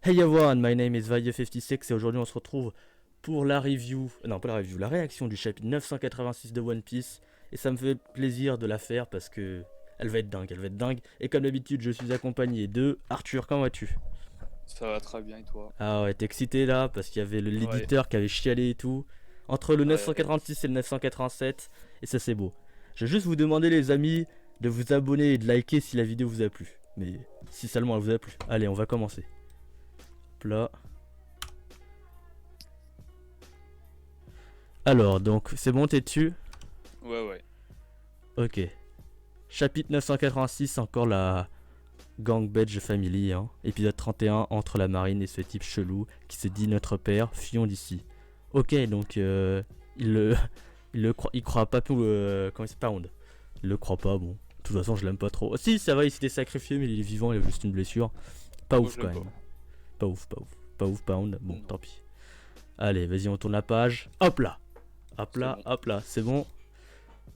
Hey everyone, my name is Vaille56 et aujourd'hui on se retrouve pour la review, non pas la review, la réaction du chapitre 986 de One Piece. Et ça me fait plaisir de la faire parce que elle va être dingue, elle va être dingue. Et comme d'habitude, je suis accompagné de Arthur, comment vas-tu? Ça va très bien et toi? Ah ouais, t'es excité là parce qu'il y avait Ouais, l'éditeur qui avait chialé et tout. Entre le ouais. 986 et le 987, et ça c'est beau. Je vais juste vous demander les amis de vous abonner et de liker si la vidéo vous a plu. Mais si seulement elle vous a plu. Allez, on va commencer. Là. Alors, donc, c'est bon, t'es dessus? Ouais, ouais. Ok. Chapitre 986, encore la Gang Badge Family, hein. Épisode 31, entre la marine et ce type chelou qui se dit notre père, fuyons d'ici. Ok, donc, il le, il croit pas tout, comment il s'appelle, Pound. Il le croit pas, bon. De toute façon, je l'aime pas trop. Oh, si, ça va, il s'était sacrifié, mais il est vivant, il a juste une blessure. Pas Moi ouf je quand l'aime pas. même. Pas ouf, pas ouf. Pas ouf, Pound. Bon, Non, tant pis. Allez, vas-y, on tourne la page. Hop là! c'est bon. Hop là, c'est bon.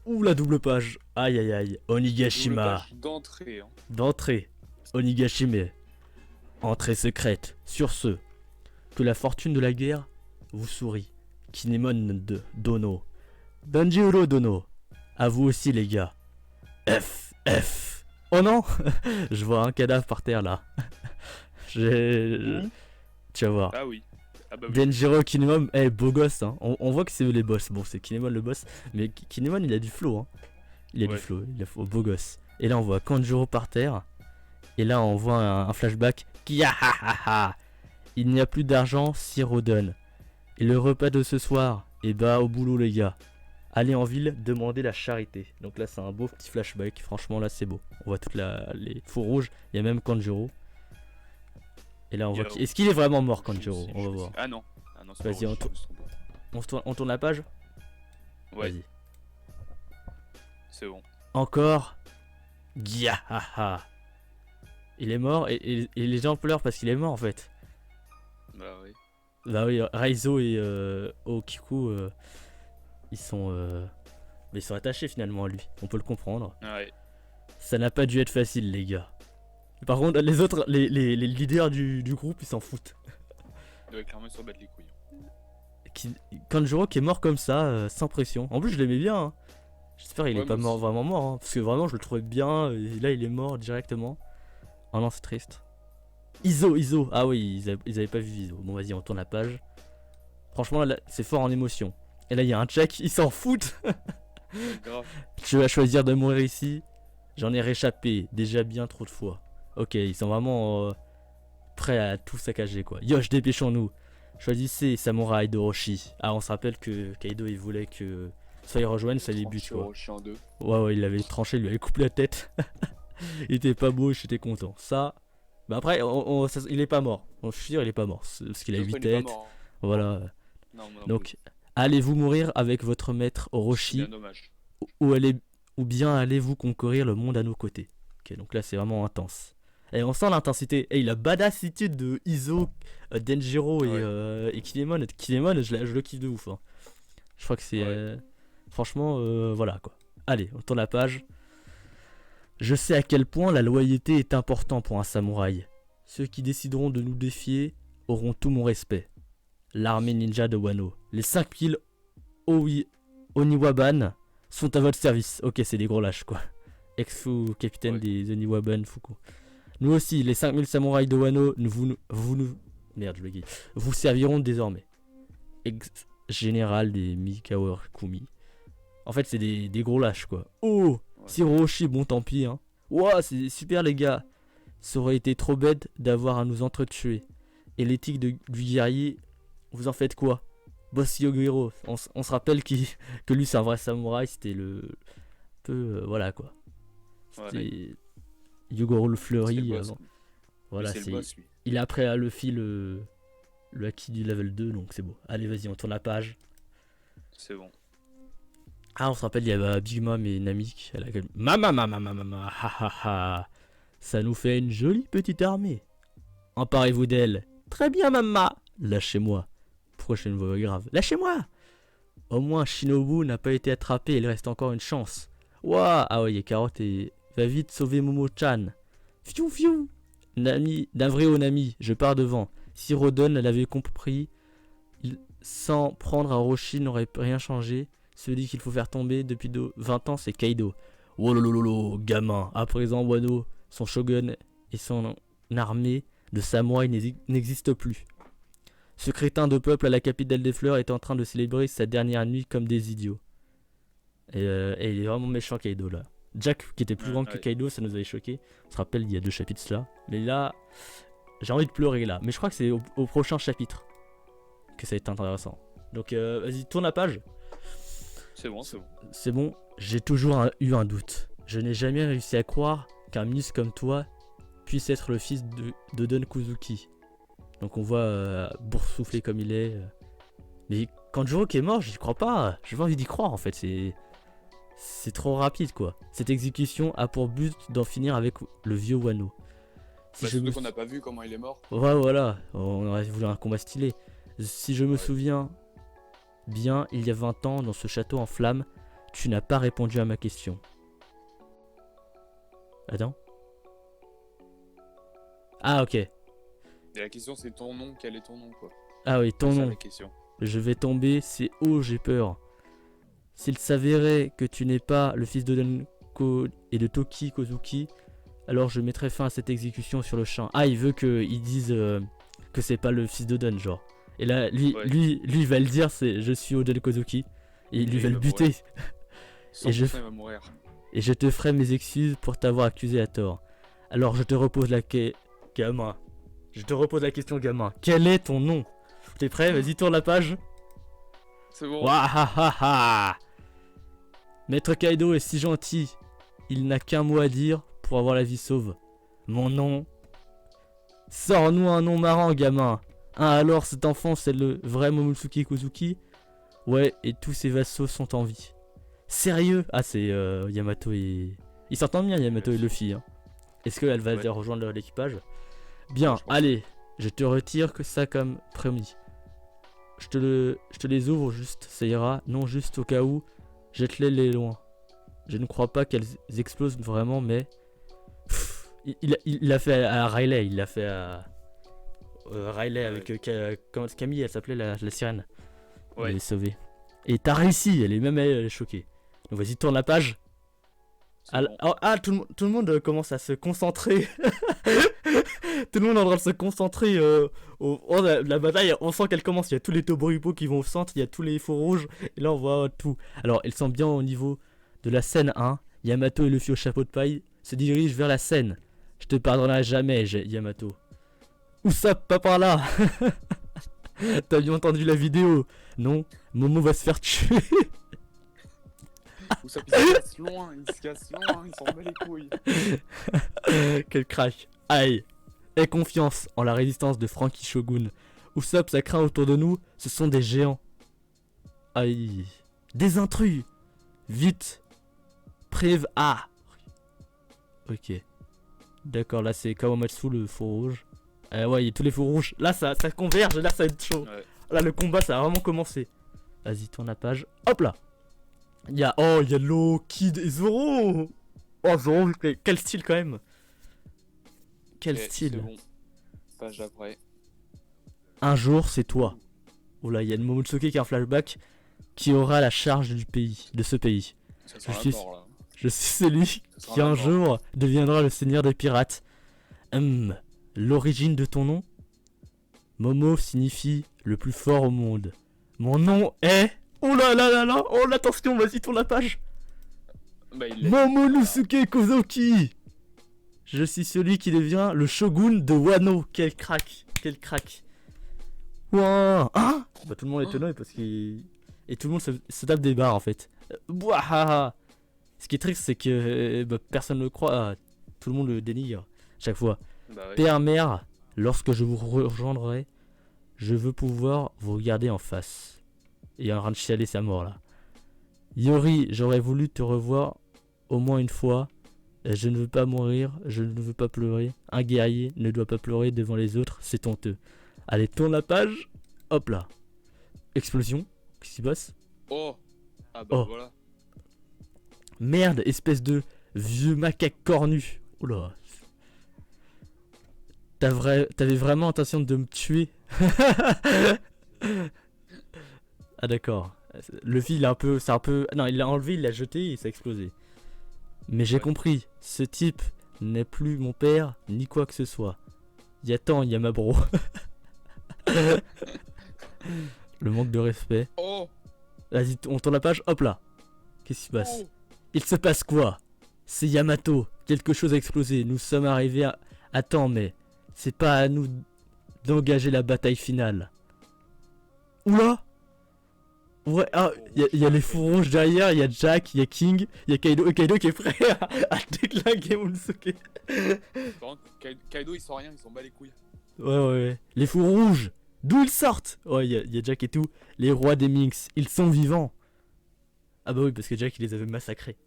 Ouh, la double page. Aïe aïe aïe. Double Onigashima. page d'entrée, hein. D'entrée. Onigashima. Entrée secrète. Sur ce, que la fortune de la guerre vous sourit. Kinemon de Dono. Danjiro Dono. À vous aussi, les gars. F. Oh non. Je vois un cadavre par terre là. J'ai. Où? Tu vas voir. Ah oui. Ah bah oui. Denjiro Kinemon, beau gosse, hein. On voit que c'est eux les boss. Bon, c'est Kinemon le boss, mais Kinemon il a du flow, hein. Ouais. Il a beau gosse. Et là on voit Kanjuro par terre. Et là on voit un flashback. Kiahahaha. Il n'y a plus d'argent, Siro donne. Et le repas de ce soir, et bah au boulot les gars. Allez en ville, demandez la charité. Donc là c'est un beau petit flashback, franchement là c'est beau. On voit toutes les fous rouges, il y a même Kanjuro. Et là on Il y voit a est-ce qu'il est vraiment mort Orochi Kanjuro? aussi, On va je sais. voir. Ah non. Ah non, c'est pas Vas-y, Orochi, je me suis trompé. on tourne la page. Ouais, Vas-y. c'est bon. Encore. Giahaha. Il est mort et les gens pleurent parce qu'il est mort en fait. Bah oui. Bah oui, Raizo et Okiku, ils sont, mais ils sont attachés finalement à lui. On peut le comprendre. Ouais. Ça n'a pas dû être facile, les gars. Par contre, les autres, les leaders du groupe, ils s'en foutent. Il doit clairement se rebattre les couilles. Kanjuro qui est mort comme ça, sans pression. En plus, je l'aimais bien, hein. J'espère qu'il est Ouais, pas moi mort, aussi. vraiment mort, hein, parce que vraiment, je le trouvais bien. Et là, il est mort directement. Oh non, c'est triste. Iso. Ah oui, ils avaient pas vu Iso. Bon, vas-y, on tourne la page. Franchement, là, c'est fort en émotion. Et là, il y a un check, ils s'en foutent. Ouais, grave. Tu vas choisir de mourir ici. J'en ai réchappé déjà bien trop de fois. Ok, ils sont vraiment prêts à tout saccager, quoi. Yosh, dépêchons-nous. Choisissez Samouraï d'Orochi. Ah, on se rappelle que Kaido, il voulait que soit ils rejoignent, soit ils les butent, quoi. Orochi en deux. Ouais, il l'avait tranché, il lui avait coupé la tête. Il était pas beau, j'étais content. Ça. Bah après, il est pas mort. Je suis sûr, il est pas mort. Parce qu'il a De toute 8 façon, il est pas têtes. mort, hein. Voilà. Non, moi non plus. Donc, allez-vous mourir avec votre maître C'est bien Orochi dommage. ou bien allez-vous conquérir le monde à nos côtés. Ok, donc là, c'est vraiment intense. Et on sent l'intensité. Et la badassitude de Iso, Denjiro Ouais. et Kinemon. Kinemon, je le kiffe de ouf, hein. Je crois que c'est. Ouais. Franchement, voilà quoi. Allez, on tourne la page. Je sais à quel point la loyauté est importante pour un samouraï. Ceux qui décideront de nous défier auront tout mon respect. L'armée ninja de Wano. Les 5000 Oniwaban sont à votre service. Ok, c'est des gros lâches quoi. Ex-fou, capitaine Ouais. des Oniwaban, Fuku. Nous aussi, les 5000 samouraïs de Wano, merde, je le dis. Vous serviront désormais. Général des Mikao Kumi. En fait, c'est des gros lâches quoi. Oh, Ouais. Hiroshi, bon tant pis, hein. Ouah, c'est super les gars. Ça aurait été trop bête d'avoir à nous entretuer. Et l'éthique du guerrier, vous en faites quoi? Boss Yogiro, on se rappelle que lui c'est un vrai samouraï, c'était le peu voilà quoi. Voilà. C'était Yogoro le C'est le fleuri boss. avant. Lui, Voilà, c'est le boss, lui. il a après à Luffy le acquis du level 2 donc c'est beau. Allez, vas-y, on tourne la page. C'est bon. Ah, on se rappelle, il y avait Big Mom et Namik. Elle a quand même. Mama, ha ha ha. Ça nous fait une jolie petite armée. Emparez-vous d'elle. Très bien, maman. Lâchez-moi. Pourquoi je fais une voix grave? Lâchez-moi. Au moins, Shinobu n'a pas été attrapé. Il reste encore une chance. Ouah. Ah ouais, il y a Carotte et. Va vite sauver Momo-chan. Fiou fiou. Navré au Nami, je pars devant. Si Rodon l'avait compris, sans prendre un Roshi n'aurait rien changé. Celui qu'il faut faire tomber depuis 20 ans, c'est Kaido. Wolololo, gamin. À présent, Wano, son shogun et son armée de samouraïs n'existent plus. Ce crétin de peuple à la capitale des fleurs est en train de célébrer sa dernière nuit comme des idiots. Et il est vraiment méchant, Kaido, là. Jack, qui était plus grand que Kaido, ça nous avait choqué. On se rappelle, il y a 2 chapitres là. Mais là, j'ai envie de pleurer là. Mais je crois que c'est au prochain chapitre que ça va être intéressant. Donc, vas-y, tourne la page. C'est bon, c'est bon. C'est bon, j'ai toujours eu un doute. Je n'ai jamais réussi à croire qu'un muscle comme toi puisse être le fils de Don Kuzuki. Donc on voit boursouflé comme il est. Mais quand Juro qui est mort, j'y crois pas. J'ai pas envie d'y croire en fait. C'est trop rapide quoi. Cette exécution a pour but d'en finir avec le vieux Wano. Surtout qu'on n'a pas vu comment il est mort. Ouais, voilà. On aurait voulu un combat stylé. Si je me souviens bien, il y a 20 ans, dans ce château en flammes, tu n'as pas répondu à ma question. Attends. Ah, ok. Et la question c'est ton nom, quel est ton nom quoi. Ah oui, ton C'est ça, nom. la question. Je vais tomber, c'est oh, j'ai peur. S'il s'avérait que tu n'es pas le fils de Denko et de Toki Kozuki, alors je mettrai fin à cette exécution sur le champ. Ah, il veut qu'ils disent que c'est pas le fils de Don, genre. Et là, lui, il va le dire, c'est je suis Oden Kozuki. Et lui va le buter. Et il va mourir. Et je te ferai mes excuses pour t'avoir accusé à tort. Alors je te repose gamin. Je te repose la question, gamin. Quel est ton nom? T'es prêt? Vas-y, tourne la page. C'est bon. Wahahaha. Maître Kaido est si gentil. Il n'a qu'un mot à dire pour avoir la vie sauve. Mon nom. Sors-nous un nom marrant, gamin. Ah, alors cet enfant, c'est le vrai Momosuke Kozuki? Ouais, et tous ses vassaux sont en vie. Sérieux? Ah, c'est Yamato et... Ils s'entendent bien, Yamato et Luffy. Hein. Est-ce qu'elle va rejoindre l'équipage? Bien, allez. Je te retire que ça comme promis. Je te les ouvre juste, ça ira. Non, juste au cas où. Jette-les loin. Je ne crois pas qu'elles explosent vraiment, mais... Il l'a fait à Riley. Il l'a fait à... Riley avec Camille, elle s'appelait la sirène. Ouais. Elle est sauvée. Et t'as réussi, elle est choquée. Donc vas-y, tourne la page. Tout le monde commence à se concentrer. Tout le monde est en train de se concentrer. La bataille, on sent qu'elle commence. Il y a tous les Toboripo qui vont au centre, il y a tous les feux rouges. Et là, on voit tout. Alors, ils sont bien au niveau de la scène 1. Yamato et Luffy au chapeau de paille se dirigent vers la scène. Je te pardonnerai jamais, Yamato. Où ça, pas par là. T'as bien entendu la vidéo? Non, Momo va se faire tuer. Où ça, il se casse loin, il s'en bat les couilles. Quel crack. Aïe. Aie confiance en la résistance de Franky Shogun. Usopp, ça craint autour de nous, ce sont des géants. Aïe. Des intrus. Vite. Préve. Ah. Ok. D'accord, là c'est Kawamatsu, le feu rouge. Ouais, il y a tous les feux rouges. Là, ça converge, là, ça va être chaud. Ouais. Là, le combat, ça a vraiment commencé. Vas-y, tourne la page. Hop là. Il y a Law, Kid et Zoro. Oh, Zoro, quel style quand même. Quel style. C'est bon. Page après. Un jour, c'est toi. Oh là, il y a Momonosuke qui a un flashback qui aura la charge du pays, de ce pays. Ça sera Je la suis- mort, là. Je suis celui qui un jour deviendra le seigneur des pirates. L'origine de ton nom? Momo signifie le plus fort au monde. Mon nom est... Oh là là là là. Oh l'attention, vas-y, tourne la page. Bah, il l'a dit. Momonosuke Kozuki. Je suis celui qui devient le shogun de Wano. Quel crack. Quel crack. Ouah. Hein? Bah tout le monde est étonné parce qu'il... Et tout le monde se tape des barres en fait. Bouahaha. Ce qui est triste c'est que personne ne le croit. Tout le monde le dénigre chaque fois. Bah ouais. Père, mère, lorsque je vous rejoindrai, je veux pouvoir vous regarder en face. Et en train de chialer sa mort là. Yori, j'aurais voulu te revoir au moins une fois. Je ne veux pas mourir, je ne veux pas pleurer. Un guerrier ne doit pas pleurer devant les autres, c'est honteux. Allez, tourne la page. Hop là. Explosion. Qu'est-ce qui se passe? Oh. Ah bah Oh. voilà. Merde, espèce de vieux macaque cornu. Oula. T'avais vraiment intention de me tuer? Ah d'accord. Le fil, il a un peu... C'est un peu... Non, il l'a enlevé, il l'a jeté et ça a explosé. Mais j'ai Ouais. compris. Ce type n'est plus mon père, ni quoi que ce soit. Il y a ma bro. Le manque de respect. Oh, Vas-y, on tourne la page, hop là. Qu'est-ce qui se passe? oh. Il se passe quoi? C'est Yamato. Quelque chose a explosé. Nous sommes arrivés à temps, mais c'est pas à nous d'engager la bataille finale. Oula! Ouais, ah, il y a les fous rouges derrière, il y a Jack, il y a King, il y a Kaido, et Kaido qui est prêt à déclaguer Momonosuke. Par contre, Kaido, il sent rien, il s'en bat les couilles. Ouais. Les fous rouges, d'où ils sortent? Ouais, il y a Jack et tout. Les rois des Minx, ils sont vivants. Ah bah oui, parce que Jack, il les avait massacrés.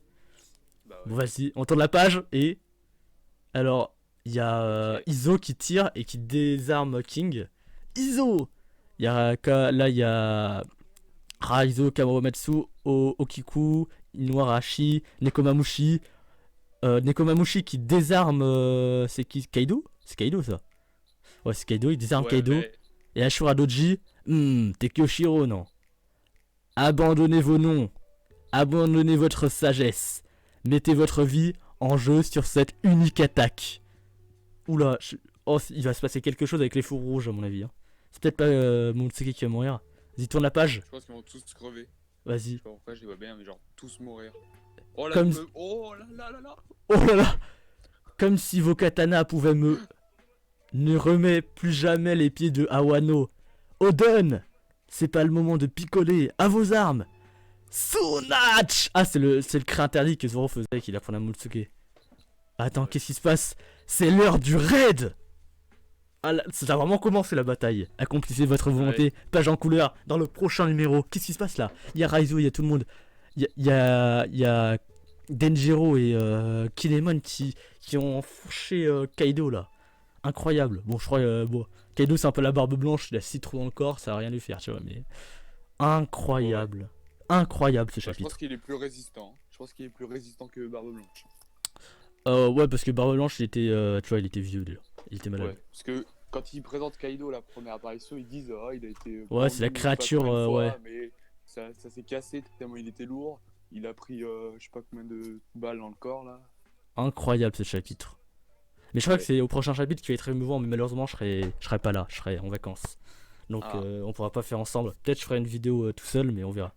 Bah Bon, vas-y, on tourne la page et. Alors, il y a Ok. Izo qui tire et qui désarme King. Izo! Là, il y a Raizo, Kamuromatsu, Okiku, Inuarashi, Nekomamushi. Nekomamushi qui désarme. C'est qui? Kaido? C'est Kaido ça? Ouais, c'est Kaido, il désarme Ouais, Kaido. mais- Et Ashura Doji. T'es Kyoshiro, non? Abandonnez vos noms. Abandonnez votre sagesse. Mettez votre vie en jeu sur cette unique attaque. Oula, oh, il va se passer quelque chose avec les fours rouges à mon avis. Hein. C'est peut-être pas Momonosuke qui va mourir. Vas-y, tourne la page. Je pense qu'ils vont tous crever. Je Vas-y. sais pas pourquoi, je les vois bien, mais genre tous mourir. Oh là, Comme- oh là là là là. Oh là là. Comme si vos katanas pouvaient me... Ne remets plus jamais les pieds de Awano. Oden. C'est pas le moment de picoler. À vos armes. Sunach. Ah, c'est le cri interdit que Zoro faisait qu'il apprenait à Momonosuke. Attends, qu'est-ce qui se passe? C'est l'heure du raid. Ah là, ça a vraiment commencé la bataille. Accomplissez votre volonté. Page en couleur dans le prochain numéro. Qu'est-ce qui se passe là? Il y a Raizo, il y a tout le monde. Il y a Denjiro et Kinemon qui ont enfourché Kaido là. Incroyable. Bon, je crois bon, Kaido c'est un peu la barbe blanche, il a 6 trous dans le corps, ça va rien lui faire, tu vois, mais incroyable. Incroyable ce Bah, je chapitre. pense qu'il est plus résistant. Je pense qu'il est plus résistant que Barbe Blanche. Ouais, parce que Barbe Blanche, il était, tu vois, il était vieux déjà. Il était malade. Ouais. Parce que quand ils présentent Kaido la première apparition, ils disent ah il a été. Ouais, c'est la pendu, créature, je sais pas combien de ouais. fois, Mais ça s'est cassé tellement il était lourd. Il a pris je sais pas combien de balles dans le corps là. Incroyable ce chapitre. Mais je crois que Ouais. c'est au prochain chapitre qui va être émouvant, mais malheureusement, je serai pas là, je serai en vacances. Donc, Ah. on pourra pas faire ensemble. Peut-être je ferai une vidéo tout seul, mais on verra.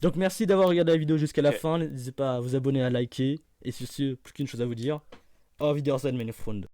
Donc, merci d'avoir regardé la vidéo jusqu'à la Ok. fin. N'hésitez pas à vous abonner, à liker. Et sur ce, plus qu'une chose à vous dire. Auf Wiedersehen, meine Freunde.